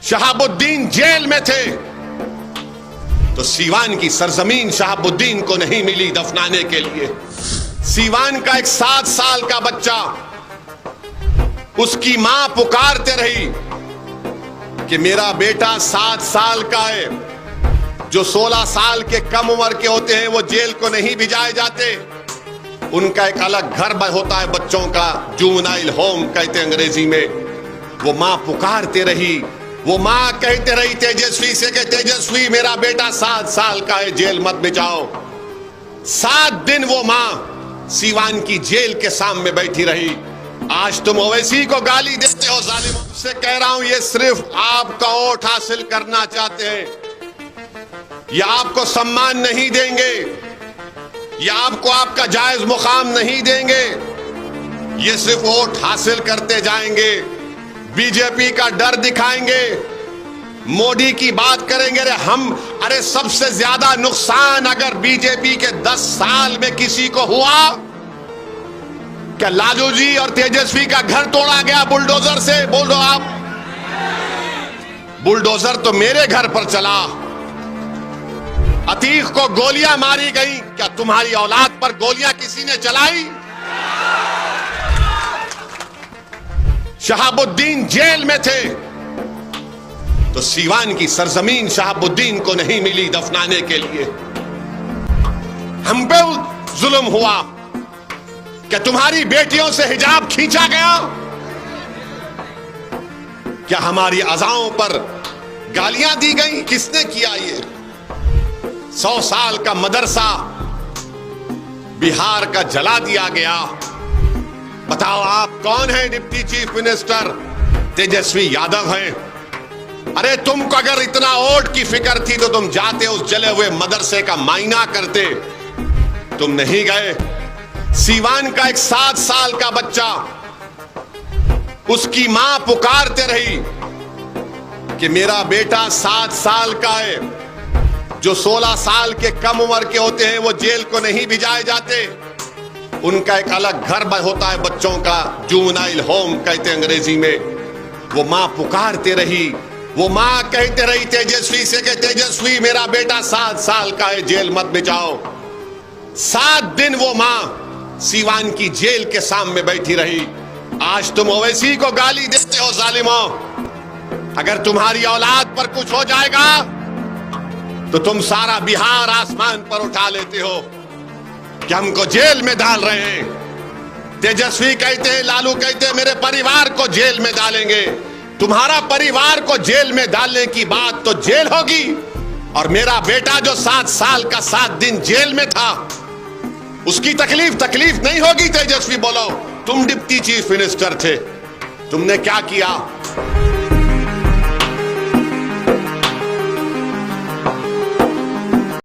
Shahabuddin jail में थे तो सीवान की सरजमीन शहाबुद्दीन को नहीं मिली दफनाने के लिए। सीवान का एक 7 साल का बच्चा, उसकी मां पुकारते रही कि मेरा बेटा 7 साल का है। जो 16 साल के कम उम्र के होते हैं वो जेल को नहीं भिजाए जाते, उनका एक अलग घर होता है बच्चों का, जुवेनाइल होम कहते हैं अंग्रेजी में। वो मां पुकारते रही, वो मां कहते रही तेजस्वी से कि तेजस्वी मेरा बेटा 7 साल का है, जेल मत भिजाओ। 7 दिन वो मां सीवान की जेल के सामने बैठी रही। आज तुम ओवैसी को गाली देते हो जालिम, से कह रहा हूं ये सिर्फ आपका वोट हासिल करना चाहते हैं। ये आपको सम्मान नहीं देंगे, ये आपको आपका जायज मुकाम नहीं देंगे, ये सिर्फ वोट हासिल करते जाएंगे, बीजेपी का डर दिखाएंगे, मोदी की बात करेंगे। अरे सबसे ज्यादा नुकसान अगर बीजेपी के 10 साल में किसी को हुआ, क्या लालू जी और तेजस्वी का घर तोड़ा गया बुलडोजर से? बोल दो आप। बुलडोजर तो मेरे घर पर चला, अतीक को गोलियां मारी गई, क्या तुम्हारी औलाद पर गोलियां किसी ने चलाई? शहाबुद्दीन जेल में थे तो सीवान की सरजमीन शहाबुद्दीन को नहीं मिली दफनाने के लिए। हम पे जुल्म हुआ, क्या तुम्हारी बेटियों से हिजाब खींचा गया? क्या हमारी अज़ाओं पर गालियां दी गई? किसने किया ये? 100 साल का मदरसा बिहार का जला दिया गया। बताओ आप कौन है deputy chief minister? Tejashwi Yadav हैं। अरे तुमको अगर इतना वोट की फिक्र थी तो तुम जाते उस जले हुए मदरसे का मायना करते, तुम नहीं गए। सीवान का एक 7 साल का बच्चा, उसकी मां पुकारते रही कि मेरा बेटा 7 साल का है। जो 16 साल के कम उम्र के होते हैं वो जेल को नहीं भिजाए जाते, उनका एक अलग घर होता है बच्चों का, जुवेनाइल होम कहते हैं अंग्रेजी में। वो मां पुकारते रही, वो मां कहते रही तेजस्वी से कि तेजस्वी मेरा बेटा 7 साल का है, जेल मत भिजाओ। 7 दिन वो मां सीवान की जेल के सामने बैठी रही। आज तुम ओवैसी को गाली देते हो जालिमों, अगर तुम्हारी औलाद पर कुछ हो जाएगा तो तुम सारा बिहार आसमान पर उठा लेते हो कि हमको जेल में डाल रहे हैं। तेजस्वी कहते हैं, लालू कहते हैं मेरे परिवार को जेल में डालेंगे। तुम्हारा परिवार को जेल में डालने की बात तो जेल होगी, और मेरा बेटा जो 7 साल का 7 दिन जेल में था उसकी तकलीफ नहीं होगी? तेजस्वी बोलो, तुम डिप्टी चीफ मिनिस्टर थे, तुमने क्या किया?